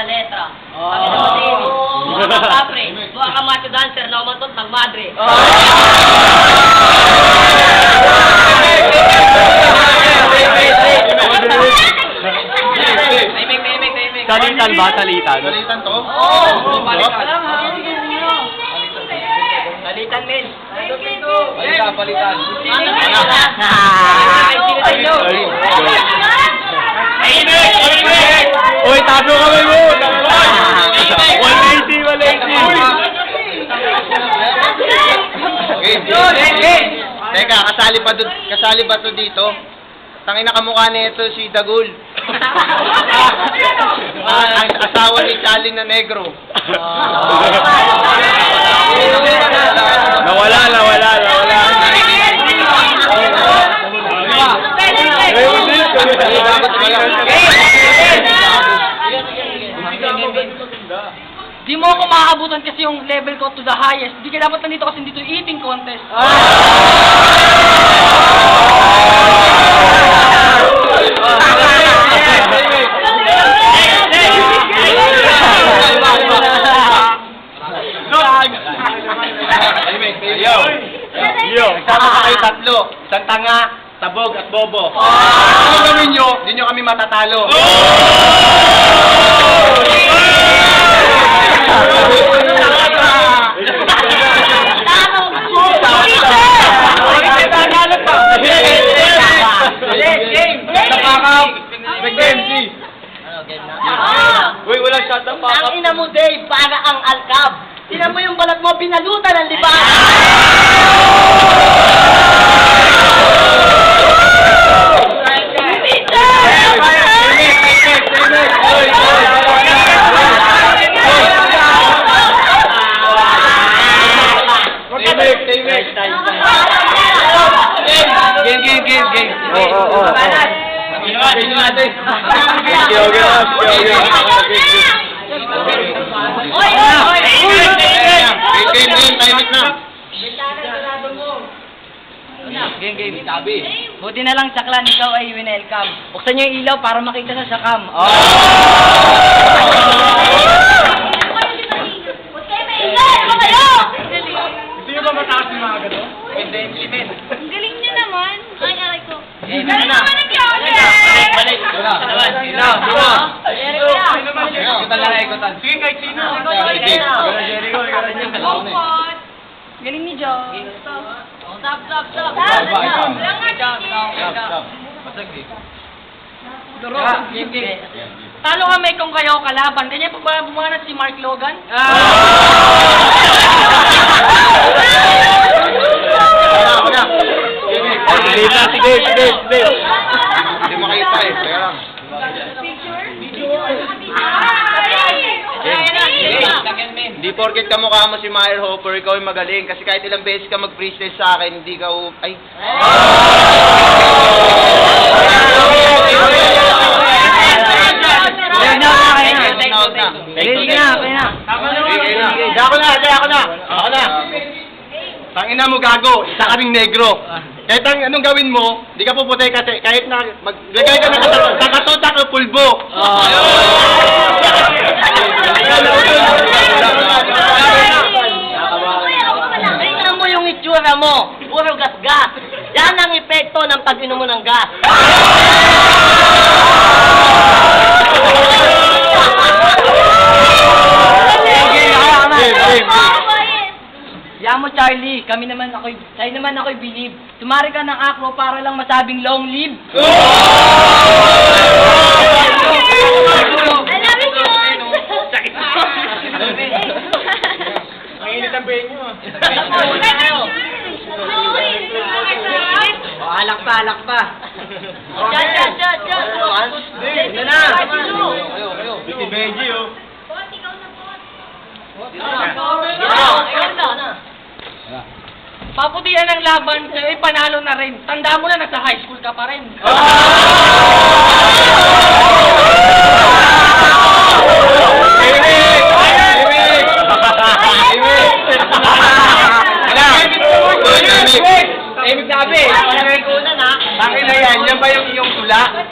na letra. Panginoon mo, David. Buha ka kapre. Buha ka macho dancer na umantot ng madre. Salitan ba? Salitan? Salitan to? Oo. Salitan, men. Palitan. Uy, tago kami mo! 180, 180! Teka, kasali ba to dito? Tangin na kamukha nito si Dagul. Ang asawa ni Charlie na negro. Nawala. Di mo ako makakabutan kasi yung level ko to the highest. Di ka dapat nandito kasi dito eating contest. Yo, sama ka kayo tatlo. Santanga, Tabog at Bobo. Ano gawin nyo? Di nyo kami matatalo. Uy, walang shot ng papa. Ang ina mo, Dave, para ang alkab. Tinan mo yung balat mo, binalutan ng liba. Game. Timing na. Game. Sabi. Buti na lang saklan, ikaw ay winelcome. Buksan niyo yung ilaw para makita sa sakam. Gusto nyo ba mataas yung mga gato? Ang galing niyo naman. Ay, aray ko. Game Galing na. naman ang Yole! Balik. Sige, kahit sino. Bukod. Galing ni Joe. Stop. Talo kami kung kayo kalaban. Ganyan pa ba bumanat si Mark Logan? Sige. Hindi makita eh. Teka lang. Hindi porket kamukha mo si Meyer Hopper, ikaw ay magaling. Kasi kahit ilang beses ka mag-freestyle sa akin, hindi ka ay. Ako na. Tangina mo gago, isa kaming negro. Kahit anong gawin mo, di ka puputay kasi kahit na maglagay ka ng kakatotak o pulbo. Tingnan mo yung itsura mo. Puro gas-gas. Yan ang epekto ng pag-inom mo ng gas. Yan mo, Charlie. Sa'yo naman ako'y believe. Tumari ka ng acro para lang masabing long live. I love you, John! Ang init ang pain nyo. Alak pa. John! Ito na. Si Benji, oh. Paputihan ng laban, sa'yo'y panalo na rin. Tanda mo na, nasa high school ka pa rin. Ibig sabi, tangin na yan ba yung tula?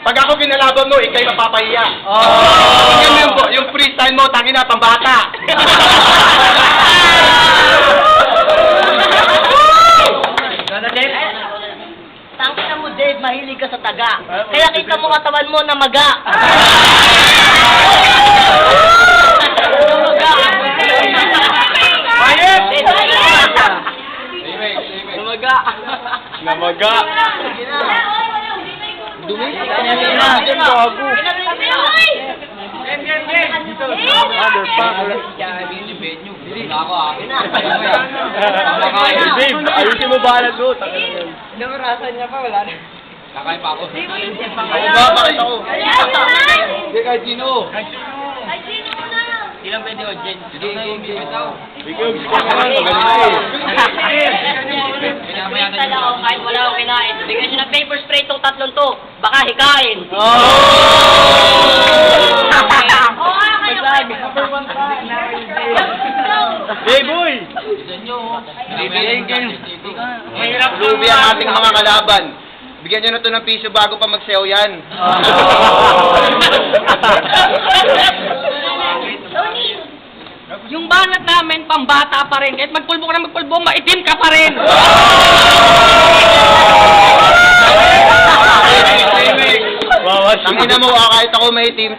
Pag ako kinalaban mo, ikay mapapahiya. mo na maga. Mayet! Namaga. Namaga. Dumi. Babe, ayusin mo ba na doon? Namarasan niya pa, wala na. Kakain pa ako. Bakit ako? Hindi, kahit sino. Ilang pwede o, Jen? Ikaw, gusto ko naman. Tala ako, kahit wala akong kinain. Bigyan siya ng paper spray itong tatlong to. Baka hikain. Hey, boy! Lubi ang ating mga kalaban. Bigyan nyo na to ng piso bago pa magsayaw yan. Yung banat namin, pambata pa rin. Kahit magpulbo ka na magpulbo, maitim ka pa rin. Tangina mo, kahit ako may team,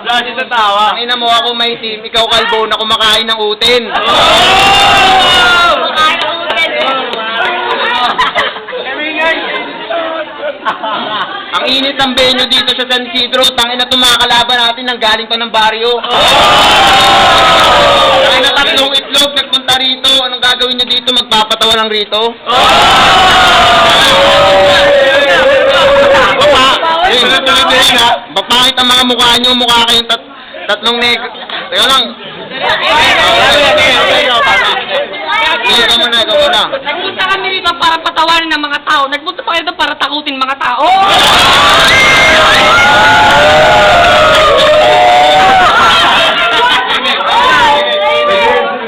Lagi sa tawa. Tangina mo ako may team, ikaw kalbo na kumakain ng utin. Ang init ng venue dito sa San Isidro, tangina itong mga kalaban natin nang galing pa ng baryo. Tangina tatlong itlog, nagpunta rito. Anong gagawin nyo dito? Magpapatawa lang rito? Bapakit ang mga mukha nyo, mukha kayong tatlong Teka lang. Ikaw muna. Nagpunta kami dito para patawanin ng mga tao. Nagpunta pa kayo dito para takutin mga tao.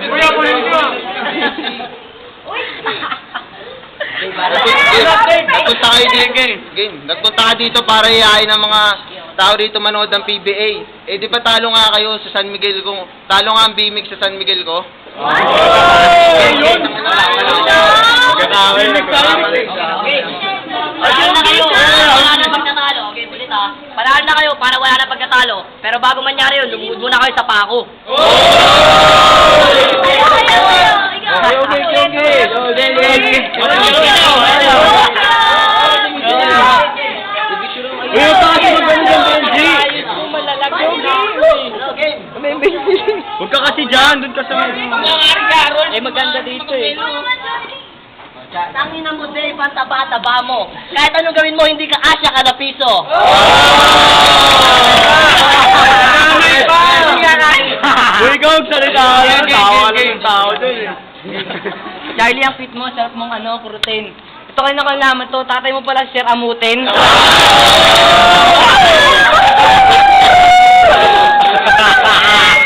Kuya, kunin ko. Nagpunta kayo dito. Nagpunta ka dito para iyain ang mga tao dito manood ng PBA. Eh di ba talo nga kayo sa San Miguel ko? Talo nga ang BMX sa San Miguel ko? Yun! Gagawin. Panalo na kayo. Wala na pagkatalo. Okay, ulit ha. Panalo na kayo para wala na pagkatalo. Pero bago mangyari yun, lumuhod muna kayo sa pako. Kuya, bakit mo ganun yung Benji? Huwag ka kasi dyan, doon ka sa... Eh, maganda dito eh. Tangin na mo, Dave, ang taba-taba mo. Kahit anong gawin mo, hindi ka asya ka na piso. Uy, ikaw, salita lang. Tawa lang yung tao doon eh. Charlie, ang fit mo, sarap mong protein. Ito kayo nakalaman to, tatay mo pala Sir Amutin.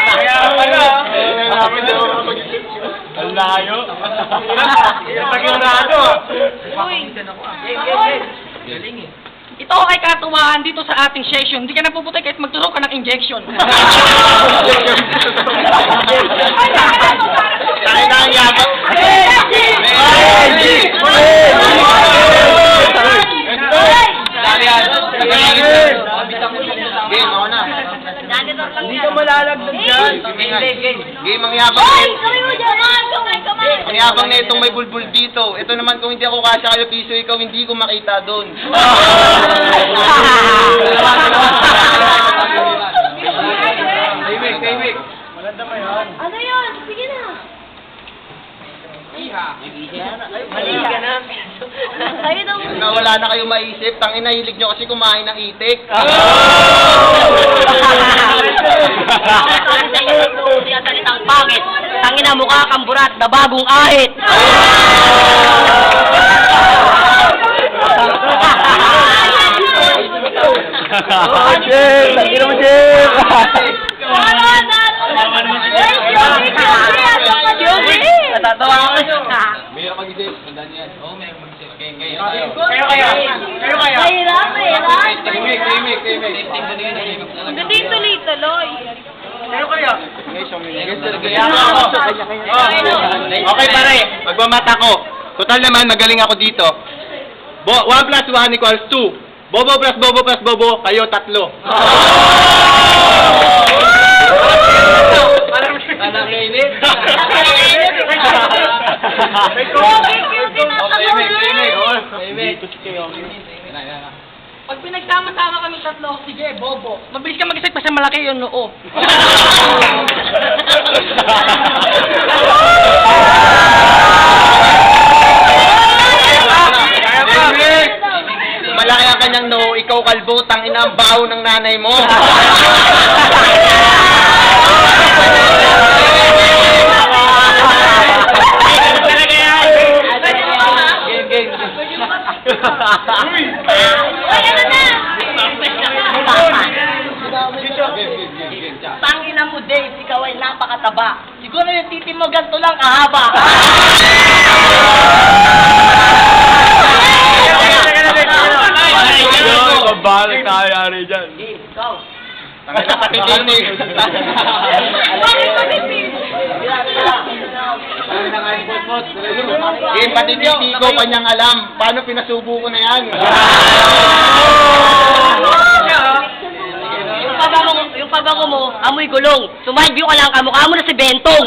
Kaya pala. Ang layo. Tagirado. Ito ay katuwaan dito sa ating session. Hindi ka na puputay kahit magturo ka ng injection. Tayo na ang yabang. Game, ako na. Hindi ka malalagdag dyan. Game, ang yabang. Ang yabang na itong may bulbul dito. Ito naman kung hindi ako kasya kayo piso, ikaw hindi ko makita doon. Tahimik. Ano yun? Sige na. Mali ka na. Kayo daw. Na wala na kayo maisip, tangin na hilig nyo kasi kumain ng itik. Sabi sa inyo, hindi ang salitang pangit. Tangin na mukha kang burat na bagong ahit. Jim! Tangin mo, Jim! Natatawa ako. Mayroon mag-isip. Tandaan yan. Oo, mayroon mag-isip. Okay, ngayon. Kayo kaya? Mahirap. Tahimik. Hindi tuloy-tuloy. Kayo kaya? Okay pare, magmamata ko. Total naman, magaling ako dito. 1 plus 1 equals 2. Bobo plus bobo plus bobo, kayo 3. Anak Lenin. Pag pinagsama-sama kami tatlo, sige, bobo. Mabilis ka mag-isip pa sa malaki yun, noo. Malaki ang kanyang no, ikaw kalbo, tangina ang baho ng nanay mo. Tangina mo, Dave, ikaw ay napakataba. Siguro yung titi mo ganito lang kahaba. Kabalik tayo ari dyan. Dave, ikaw. Tangina patitig. Patititi ko, kanyang alam. Paano pinasubo ko na yan? Yung pabango mo, amoy gulong. Sumide view ka lang, kamukha mo na si Bentong.